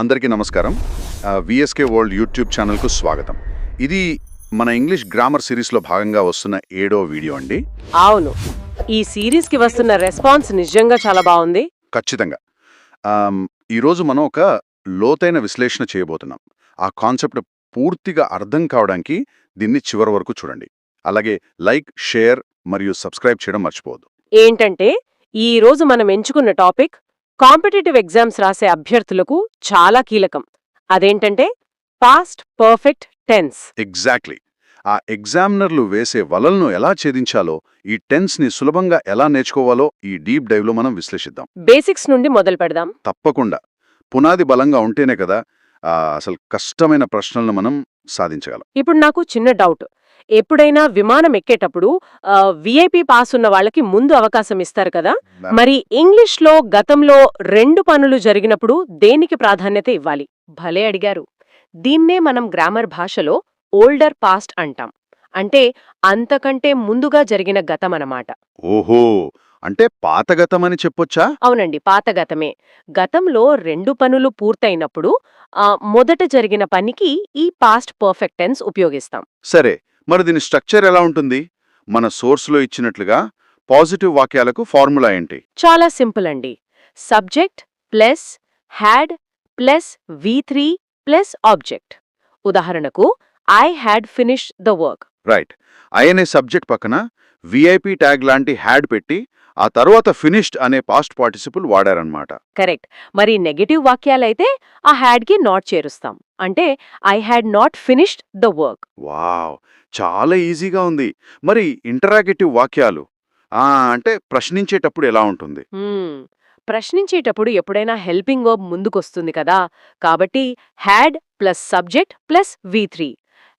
అందరికీ నమస్కారం. VSK world YouTube ఛానల్కు స్వాగతం. ఇది మన ఇంగ్లీష్ గ్రామర్ సిరీస్లో భాగంగా వస్తున్న 7వ వీడియో అండి. అవును, ఈ సిరీస్కి వస్తున్న రెస్పాన్స్ నిజంగా చాలా బాగుంది. ఖచ్చితంగా. ఈరోజు మనం ఒక లోతైన విశ్లేషణ చేయబోతున్నాం. ఆ కాన్సెప్ట్ పూర్తిగా అర్థం కావడానికి దీన్ని చివరి వరకు చూడండి. అలాగే లైక్, షేర్ మరియు సబ్స్క్రైబ్ చేయడం మర్చిపోవద్దు. ఏంటంటే ఈ రోజు మనం ఎంచుకున్న టాపిక్ కాంపిటేటివ్ ఎగ్జామ్స్ రాసే అభ్యర్థులకు చాలా కీలకం. అదేంటంటే పాస్ట్ పర్ఫెక్ట్ టెన్స్. ఎగ్జాక్ట్లీ. ఆ ఎగ్జామినర్లు వేసే వలలను ఎలా ఛేదించాలో, ఈ టెన్స్ని సులభంగా ఎలా నేర్చుకోవాలో ఈ డీప్ డైవ్లో మనం విశ్లేషిద్దాం. బేసిక్స్ నుండి మొదలు పెడదాం. తప్పకుండా. పునాది బలంగా ఉంటేనే కదా అసలు కష్టమైన ప్రశ్నలను మనం సాధించగలం. ఇప్పుడు నాకు చిన్న డౌట్. ఎప్పుడైనా విమానం ఎక్కేటప్పుడు విఐపి పాస్ ఉన్న వాళ్ళకి ముందు అవకాశం ఇస్తారు కదా, మరి ఇంగ్లీష్లో గతంలో 2 పనులు జరిగినప్పుడు దేనికి ప్రాధాన్యత ఇవ్వాలి? భలే అడిగారు. దీన్నే మనం గ్రామర్ భాషలో ఓల్డర్ పాస్ట్ అంటాం. అంటే అంతకంటే ముందుగా జరిగిన గతమనమాట. ఓహో, అంటే పాత గతమని చెప్పొచ్చా? అవునండి, పాత గతమే. గతంలో 2 పనులు పూర్తయినప్పుడు మొదట జరిగిన పనికి ఈ పాస్ట్ పర్ఫెక్ట్ టెన్స్ ఉపయోగిస్తాం. సరే, మరి దీని స్ట్రక్చర్ ఎలా ఉంటుంది? మన సోర్స్లో ఇచ్చినట్లుగా పాజిటివ్ వాక్యాలకు ఫార్ములా ఏంటి? చాలా సింపుల్ అండి. Subject plus had plus V3 plus object. ఉదాహరణకు I had finish the work. Right. I అనే సబ్జెక్ట్ పక్కన విఐపి ట్యాగ్ లాంటి హ్యాడ్ పెట్టి ఆ తర్వాత ఫినిష్డ్ అనే పాస్ట్ పార్టిసిపుల్ వాడారన్నమాట. కరెక్ట్. మరి నెగటివ్ వాక్యాలైతే ఆ హ్యాడ్కి నాట్ చేరుస్తాం. అంటే I had not finished the work. Wow, చాలా ఈజీగా ఉంది. మరి ఇంటరాగేటివ్ వాక్యాలు అంటే ప్రశ్నించేటప్పుడు ఎలా ఉంటుంది? ప్రశ్నించేటప్పుడు ఎప్పుడైనా హెల్పింగ్ వర్బ్ ముందుకొస్తుంది కదా, కాబట్టి had plus subject plus V3.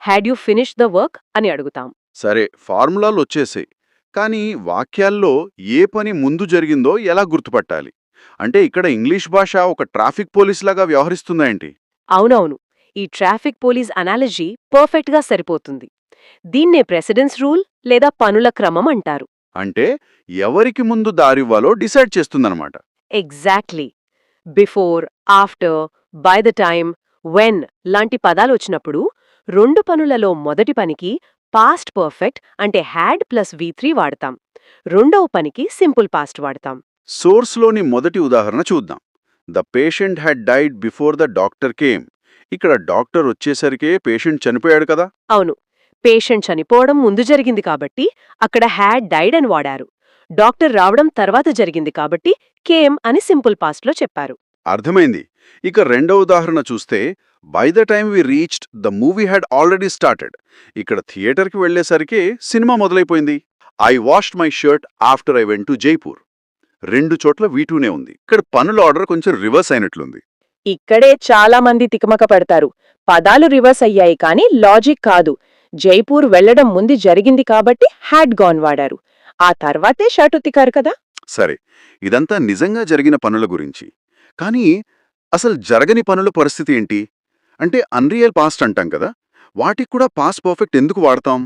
Had you finish the work అని అడుగుతాం. సరే, ఫార్ములాలు వచ్చేసాయి. కానీ వాక్యాల్లో ఏ పని ముందు జరిగిందో ఎలా గుర్తుపట్టాలి? అంటే ఇక్కడ ఇంగ్లీష్ భాష ఒక ట్రాఫిక్ పోలీస్ లాగా వ్యవహరిస్తుందా ఏంటి? అవునవును, ఈ ట్రాఫిక్ పోలీస్ అనాలజీ పర్ఫెక్ట్గా సరిపోతుంది. దీన్నే ప్రెసిడెన్స్ రూల్ లేదా పనుల క్రమం అంటారు. అంటే ఎవరికి ముందు దారివ్వాలో డిసైడ్ చేస్తుందన్నమాట. Exactly. Before, after, by the time, when లాంటి పదాలు వచ్చినప్పుడు 2 పనులలో మొదటి పనికి పాస్ట్ పర్ఫెక్ట్ అంటే హ్యాడ్ ప్లస్ V3 వాడతాం. రెండవ పనికి సింపుల్ పాస్ట్ వాడతాం. సోర్స్లోని మొదటి ఉదాహరణ చూద్దాం. The patient had died before the doctor came. ఇక్కడ డాక్టర్ వచ్చేసరికే పేషెంట్ చనిపోయాడు కదా. అవును, పేషెంట్ చనిపోవడం ముందు జరిగింది కాబట్టి అక్కడ హ్యాడ్ డైడ్ అని వాడారు. డాక్టర్ రావడం తర్వాత జరిగింది కాబట్టి కేమ్ అని సింపుల్ పాస్ట్లో చెప్పారు. అర్థమైంది. ఇక రెండవ ఉదాహరణ చూస్తే by the time we reached the movie had already started. ఇక్కడ థియేటర్కి వెళ్లేసరికి సినిమా మొదలైపోయింది. I washed my shirt after I went to Jaipur. 2 చోట్ల V2నే ఉంది. ఇక్కడ పనుల ఆర్డర్ కొంచెం రివర్స్ అయినట్లుంది. ఇక్కడే చాలా మంది తికమక పడతారు. పదాలు రివర్స్ అయ్యాయి కానీ లాజిక్ కాదు. జైపూర్ వెళ్లడం ముందు జరిగింది కాబట్టి హ్యాడ్ గాన్ వాడారు. ఆ తర్వాతే షర్ట్ ఉతికారు కదా. సరే, ఇదంతా నిజంగా జరిగిన పనుల గురించి. కానీ అసలు జరగని పనుల పరిస్థితి ఏంటి? అంటే అన్రియల్ పాస్ట్ అంటాం కదా, వాటికి కూడా పాస్ట్ పర్ఫెక్ట్ ఎందుకు వాడతాం?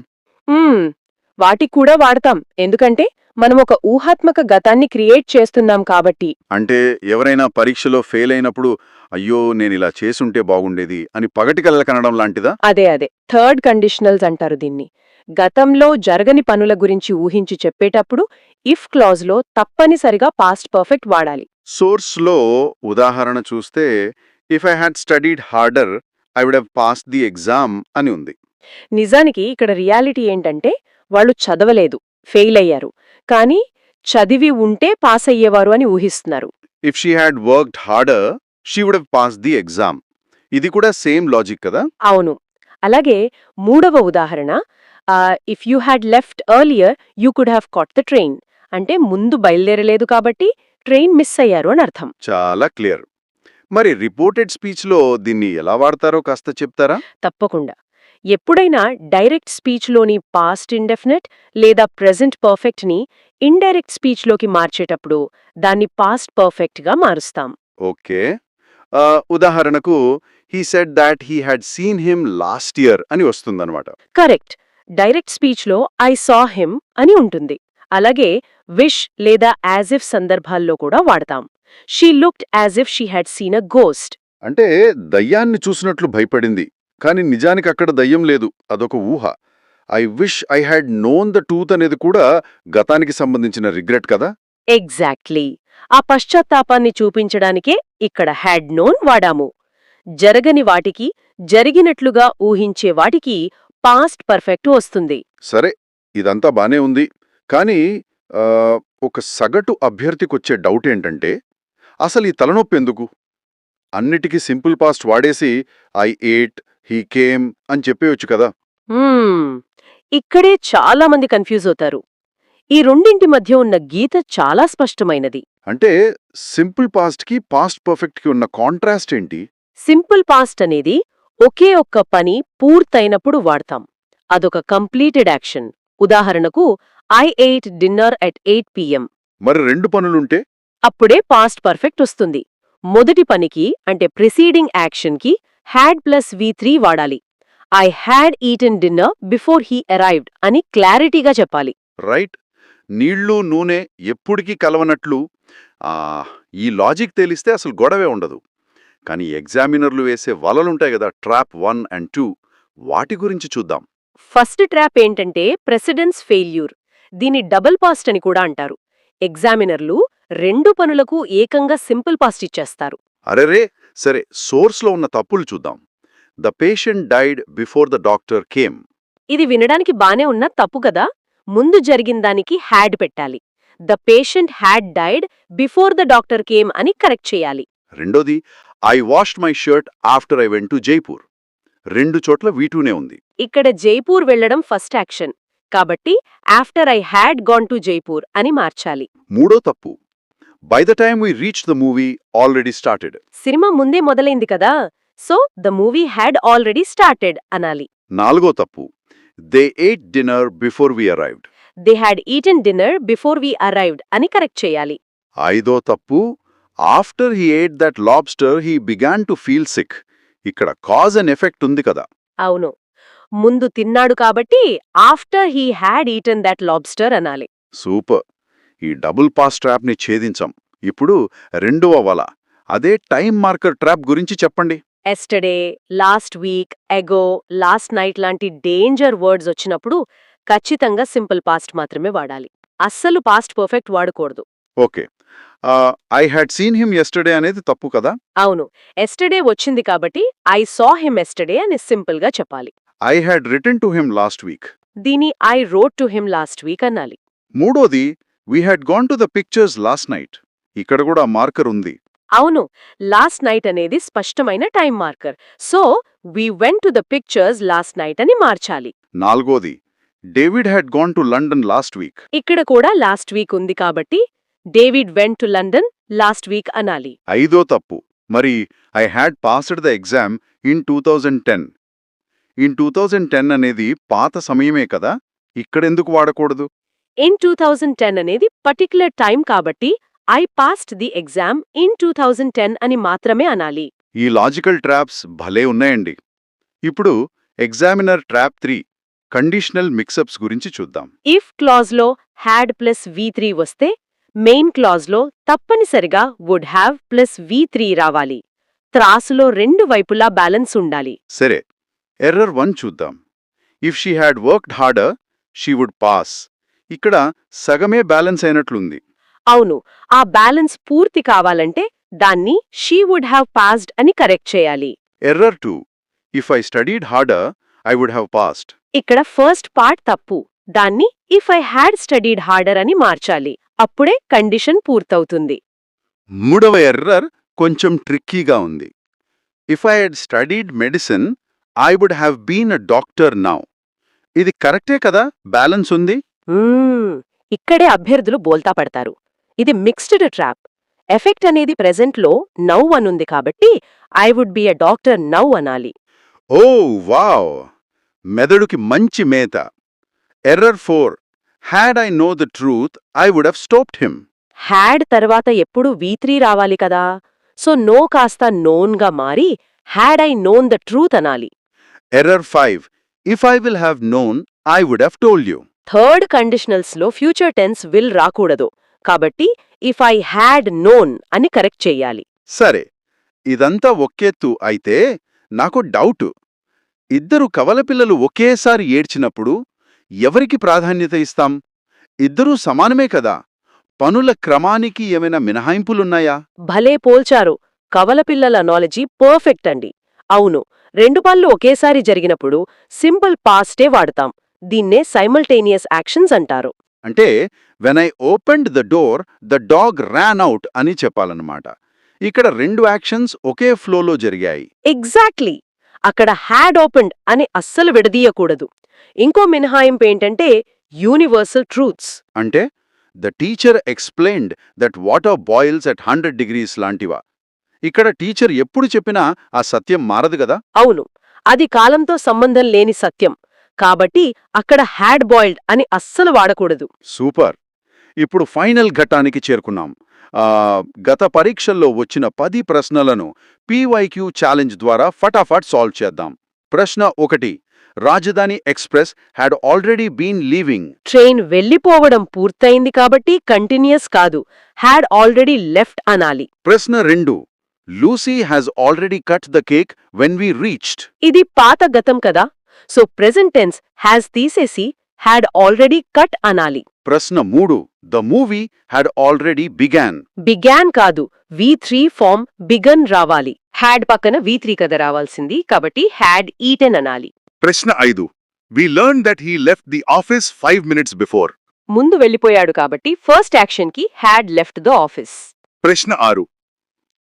వాటికి కూడా వాడతాం, ఎందుకంటే మనం ఒక ఊహాత్మక గతాన్ని క్రియేట్ చేస్తున్నాం కాబట్టి. అంటే ఎవరైనా పరీక్షలో ఫెయిల్ అయినప్పుడు అయ్యో నేనిలా చేసుంటే బాగుండేది అని పగటి కలలు కనడం లాంటిదా? అదే థర్డ్ కండిషనల్స్ అంటారు దీన్ని. గతంలో జరగని పనుల గురించి ఊహించి చెప్పేటప్పుడు ఇఫ్ క్లాజ్లో తప్పనిసరిగా పాస్ట్ పర్ఫెక్ట్ వాడాలి. సోర్స్లో ఉదాహరణ చూస్తే if I had studied harder I would have passed the exam అని ఉంది. నిజానికి ఇక్కడ రియాలిటీ ఏంటంటే వాళ్ళు చదవలేదు, ఫెయిల్ అయ్యారు. కానీ చదివి ఉంటే పాస్ అయ్యేవారు అని ఊహిస్తున్నారు. If she had worked harder she would have passed the exam. ఇది కూడా సేమ్ లాజిక్ కదా. అవును. అలాగే మూడవ ఉదాహరణ if you had left earlier you could have caught the train. అంటే ముందు బయలుదేరలేదు కాబట్టి ట్రైన్ మిస్ అయ్యారు అని అర్థం. చాలా క్లియర్. మరి రిపోర్టెడ్ స్పీచ్లో దీన్ని ఎలా వాడతారో కాస్త చెప్తారా? తప్పకుండా. ఎప్పుడైనా డైరెక్ట్ స్పీచ్లోని పాస్ట్ ఇండెఫినెట్ లేదా ప్రెజెంట్ పర్ఫెక్ట్ని ఇండైరెక్ట్ స్పీచ్లోకి మార్చేటప్పుడు దాన్ని పాస్ట్ పర్ఫెక్ట్గా మారుస్తాం. ఓకే. ఉదాహరణకు he said that he had seen him last year అని వస్తుందన్నమాట. కరెక్ట్. డైరెక్ట్ స్పీచ్లో ఐ సా హిమ్ అని ఉంటుంది. అలాగే విష్ లేదా యాజ్ ఇఫ్ సందర్భాల్లో కూడా వాడతాం. She looked as if she had seen a ghost. అంటే దయ్యాన్ని చూసినట్లు భయపడింది, కాని నిజానికి అక్కడ దయ్యం లేదు, అదొక ఊహ. I wish I had known the truth అనేది కూడా గతానికి సంబంధించిన రిగ్రెట్ కదా. ఎగ్జాక్ట్లీ. ఆ పశ్చాత్తాపాన్ని చూపించడానికే ఇక్కడ హ్యాడ్ నోన్ వాడాము. జరగని వాటికి, జరిగినట్లుగా ఊహించే వాటికి పాస్ట్ పర్ఫెక్ట్ వస్తుంది. సరే, ఇదంతా బానే ఉంది. కానీ ఆ, ఒక సగటు అభ్యర్థికొచ్చే డౌట్ ఏంటంటే, అసలు ఈ తలనొప్పి ఎందుకు? అన్నిటికీ సింపుల్ పాస్ట్ వాడేసి ఐ ఏట్, హీ కేమ్ అని చెప్పేయొచ్చు కదా. మ్మ్. ఇక్కడే చాలా మంది కన్ఫ్యూజ్ అవుతారు. ఈ రెండింటి మధ్య ఉన్న గీత చాలా స్పష్టమైనది. అంటే సింపుల్ పాస్ట్కి పాస్ట్ పర్ఫెక్ట్కి ఉన్న కాంట్రాస్ట్ ఏంటి? సింపుల్ పాస్ట్ అనేది ఒకే ఒక్క పని పూర్తయినప్పుడు వాడతాం. అదొక కంప్లీటెడ్ యాక్షన్. ఉదాహరణకు I eight dinner at 8 PM. మరి రెండు పనులుంటే? అప్పుడే పాస్ట్ పర్ఫెక్ట్ వస్తుంది. మొదటి పనికి అంటే ప్రిసీడింగ్ యాక్షన్కి హ్యాడ్ ప్లస్ V3 వాడాలి. I had eaten dinner before he arrived అని క్లారిటీగా చెప్పాలి. రైట్. నీళ్లు నూనె ఎప్పుడికి కలవనట్లు. ఈ లాజిక్ తెలిస్తే అసలు గొడవే ఉండదు. కానీ ఎగ్జామినర్లు వేసే వలలుంటాయి కదా, ట్రాప్ 1 and 2, వాటి గురించి చూద్దాం. ఫస్ట్ ట్రాప్ ఏంటంటే ప్రెసిడెన్స్ ఫెయిల్యూర్. దీని డబుల్ పాస్ట్ అని కూడా అంటారు. ఎగ్జామినర్లు రెండు పనులకు ఏకంగా సింపుల్ పాస్ట్ ఇచ్చేస్తారు. అరెరే, సరే, సోర్స్లో ఉన్న తప్పులు చూద్దాం. The patient died before the doctor came. ఇది వినడానికి బానే ఉన్న తప్పు కదా. ముందు జరిగిందానికి హ్యాడ్ పెట్టాలి. The patient had died before the doctor came అని కరెక్ట్ చేయాలి. రెండోది, I washed my shirt after I went to Jaipur. రెండు చోట్ల వీటూనే ఉంది. ఇక్కడ జైపూర్ వెళ్లడం ఫస్ట్ యాక్షన్ కాబట్టి after I had gone to Jaipur అని మార్చాలి. మూడో తప్పు, by the time we reach the movie already started. సినిమా ముందే మొదలైంది కదా, so the movie had already started అనాలి. నాలుగో తప్పు, they ate dinner before we arrived. They had eaten dinner before we arrived అని కరెక్ట్ చేయాలి. ఐదో తప్పు, after he ate that lobster he began to feel sick. ఇక్కడ కాజ్ అండ్ ఎఫెక్ట్ ఉంది కదా. అవును, ముందు తిన్నాడు కాబట్టి after he had eaten that lobster అనాలి. సూపర్. ఈ డబుల్ పాస్ ట్రాప్ని ఛేదించాం. ఇప్పుడు రెండవ వల, అదే టైం మార్కర్ ట్రాప్ గురించి చెప్పండి. Yesterday, last week, ago, last night లాంటి డేంజర్ వర్డ్స్ వచ్చినప్పుడు ఖచ్చితంగా సింపుల్ పాస్ట్ మాత్రమే వాడాలి. అస్సలు పాస్ట్ పర్ఫెక్ట్ వాడకూడదు. Okay, I had seen him yesterday అనేది తప్పు కదా. అవును, ఎస్టర్డే వచ్చింది కాబట్టి ఐ సా హిమ్ ఎస్టర్డే అని సింపుల్ గా చెప్పాలి. I had return to him last week. దీని I wrote to him last week అనాలి. మూడోది, we had gone to the pictures last night. ఇక్కడ కూడా మార్కర్ ఉంది. అవును, లాస్ట్ నైట్ అనేది స్పష్టమైన time marker. So we went to the pictures last night అని మార్చాలి. నాలుగోది, David had gone to London last week. ఇక్కడ కూడా లాస్ట్ వీక్ ఉంది కాబట్టి David went to London last week అనాలి. ఐదో తప్పు, మరి I had passed the exam in 2010. In 2010 అనేది పాత సమయమే కదా, ఇక్కడెందుకు వాడకూడదు? ఇన్ 2010 అనేది పర్టిక్యులర్ టైం కాబట్టి I passed the exam in 2010 అని మాత్రమే అనాలి. ఈ లాజికల్ ట్రాప్స్ భలే ఉన్నాయండి. ఇప్పుడు ఎగ్జామినర్ ట్రాప్ 3, కండిషనల్ మిక్సప్స్ గురించి చూద్దాం. ఇఫ్ క్లాజ్లో హ్యాడ్ ప్లస్ V3 వస్తే మెయిన్ క్లాజ్లో తప్పనిసరిగా వుడ్ హ్యావ్ ప్లస్ V3 రావాలి. త్రాసులో రెండు వైపులా బ్యాలెన్స్ ఉండాలి. సరే, ఎర్రర్ 1 చూద్దాం. If she had worked harder she would pass. ఇక్కడ సగమే బ్యాలెన్స్ అయినట్లుంది. అవును, ఆ బ్యాలెన్స్ పూర్తి కావాలంటే దాన్ని షీ వుడ్ హ్యావ్ పాస్డ్ అని కరెక్ట్ చేయాలి. Error 2, if I studied harder I would have passed. ఇక్కడ ఫస్ట్ పార్ట్ తప్పు. దాన్ని if I had studied harder అని మార్చాలి. అప్పుడే కండిషన్ పూర్తవుతుంది. మూడవ ఎర్రర్ కొంచెం ట్రిక్కీగా ఉంది. If I had studied medicine I would have been a doctor now. ఇది కరెక్టే కదా, బ్యాలెన్స్ ఉంది. ఇక్కడే అభ్యర్థులు బోల్తా పడతారు. ఇది మిక్స్డ్ ట్రాప్. ఎఫెక్ట్ అనేది ప్రెజెంట్లో నౌ అనుంది కాబట్టి I would be a doctor now అనాలి. ఓ వావ్, మెదడుకి మంచి మేత. Error 4, had I know the truth I would have stopped him. Had తర్వాత ఎప్పుడు V3 రావాలి కదా, సో నో కాస్త నోన్గా మారి had I known the truth అనాలి. Error 5, if I will have known I would have told you. Third కండిషనల్స్లో future tense will రాకూడదు కాబట్టి ఇఫ్ ఐ హ్యాడ్ నోన్ అని కరెక్ట్ చెయ్యాలి. సరే, ఇదంతా ఒక్కెత్తు అయితే నాకు డౌటు. ఇద్దరు కవలపిల్లలు ఒకేసారి ఏడ్చినప్పుడు ఎవరికి ప్రాధాన్యత ఇస్తాం? ఇద్దరూ సమానమే కదా. పనుల క్రమానికి ఏమైనా మినహాయింపులున్నాయా? భలే పోల్చారు. కవలపిల్లల అనాలజీ పర్ఫెక్ట్ అండి. అవును, రెండు పనులు ఒకేసారి జరిగినప్పుడు సింపుల్ పాస్టే వాడతాం. దీన్నే సైమల్టేనియస్ యాక్షన్స్ అంటారు. అంటే when I opened the door the dog ran out అని చెప్పాలన్నమాట. ఇక్కడ రెండు యాక్షన్స్ ఒకే ఫ్లోలో జరిగాయి. ఎగ్జాక్ట్లీ. అక్కడ హ్యాడ్ ఓపెన్డ్ అని అస్సలు విడదీయకూడదు. ఇంకో మినహాయింపు ఏంటంటే యూనివర్సల్ ట్రూత్స్. అంటే the teacher explained that water boils at 100 degrees లాంటివా? ఇక్కడ టీచర్ ఎప్పుడు చెప్పినా ఆ సత్యం మారదు గదా. అవును, అది కాలంతో సంబంధం లేని సత్యం. కాబట్టి అక్కడ హ్యాడ్ బాయిల్డ్ అని అస్సలు వాడకూడదు. సూపర్. ఇప్పుడు ఫైనల్ ఘట్టానికి చేరుకున్నాం. గత పరీక్షల్లో వచ్చిన 10 ప్రశ్నలను PYQ ఛాలెంజ్ ద్వారా ఫటాఫట్ సాల్వ్ చేద్దాం. ప్రశ్న 1. Rajdhani express had already been leaving. Train వెళ్లిపోవడం పూర్తయింది కాబట్టి కంటిన్యూస్ కాదు, హ్యాడ్ ఆల్రెడీ లెఫ్ట్ అనాలి. ప్రశ్న 2. Lucy has already cut the cake when we reached. ఇది పాత గతం కదా, సో ప్రెజెంట్ టెన్స్ హ్యాజ్ తీసేసి హ్యాడ్ ఆల్రెడీ కట్ అనాలి. ప్రశ్న 3. The movie had already began. Began కాదు, V3 ఫామ్ బిగన్ రావాలి. హ్యాడ్ పక్కన V3 కదా రావాల్సింది, కాబట్టి హ్యాడ్ ఈటెన్ అనాలి. ప్రశ్న 5. We learn that he left the office 5 minutes before. ముందు వెళ్ళిపోయాడు కాబట్టి ఫస్ట్ యాక్షన్ కి హ్యాడ్ లెఫ్ట్ ద ఆఫీస్. ప్రశ్న 6.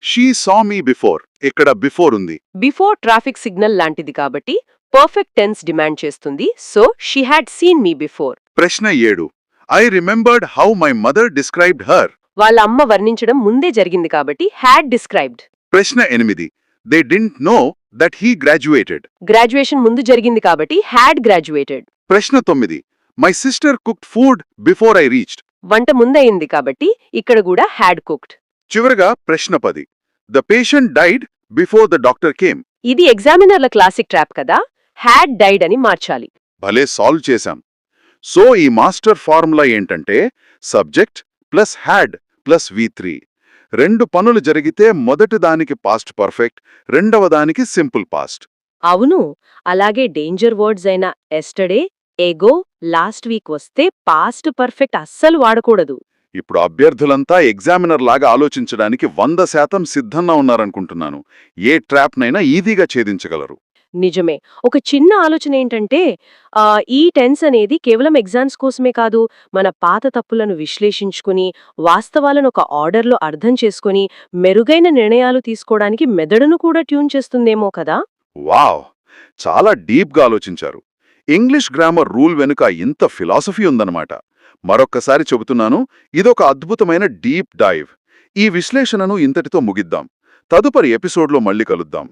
She saw me before. ఇక్కడ బిఫోర్ ఉంది. బిఫోర్ ట్రాఫిక్ సిగ్నల్ లాంటిది కాబట్టి పర్ఫెక్ట్ టెన్స్ డిమాండ్ చేస్తుంది, so she had seen me before. ప్రశ్న 7. I remembered how my mother described her. వాళ్ళ అమ్మ వర్ణించడం ముందే జరిగింది కాబట్టి హ్యాడ్ డిస్క్రైబ్డ్. ప్రశ్న 8. They didn't know that he graduated. Graduation ముందు జరిగింది కాబట్టి హ్యాడ్ గ్రాడ్యుయేటెడ్. ప్రశ్న 9. My sister cooked food before I reached. వంట ముందయింది కాబట్టి ఇక్కడ కూడా హ్యాడ్ కుక్డ్. చివరగా ప్రశ్న 10. The patient died before the doctor came. ఇది ఎగ్జామినర్ల క్లాసిక్ ట్రాప్ కదా, హ్యాడ్ డైడ్ అని మార్చాలి. భలే సాల్వ్ చేశాం. సో ఈ మాస్టర్ ఫార్ములా ఏంటంటే subject plus had plus V3. రెండు పనులు జరిగితే మొదటి దానికి పాస్ట్ పర్ఫెక్ట్, రెండవ దానికి సింపుల్ పాస్ట్. అవును, అలాగే డేంజర్ వర్డ్స్ అయిన ఎస్టర్డే, ఎగో, లాస్ట్ వీక్ వస్తే పాస్ట్ పర్ఫెక్ట్ అస్సలు వాడకూడదు. ఇప్పుడు అభ్యర్థులంతా ఎగ్జామినర్ లాగా ఆలోచించడానికి 100% సిద్ధంగా ఉన్నారనుకుంటున్నాను. ఏ ట్రాప్నైనా ఈజీగా ఛేదించగలరు. నిజమే. ఒక చిన్న ఆలోచన ఏంటంటే ఈ టెన్స్ అనేది కేవలం ఎగ్జామ్స్ కోసమే కాదు, మన పాత తప్పులను విశ్లేషించుకుని వాస్తవాలను ఒక ఆర్డర్లో అర్థం చేసుకుని మెరుగైన నిర్ణయాలు తీసుకోవడానికి మెదడును కూడా ట్యూన్ చేస్తుందేమో కదా. వావ్, చాలా డీప్గా ఆలోచించారు. ఇంగ్లీష్ గ్రామర్ రూల్ వెనుక ఇంత ఫిలాసఫీ ఉందన్నమాట. మరొక్కసారి చెబుతున్నాను, ఇదొక అద్భుతమైన డీప్ డైవ్. ఈ విశ్లేషణను ఇంతటితో ముగిద్దాం. తదుపరి ఎపిసోడ్లో మళ్ళీ కలుద్దాం.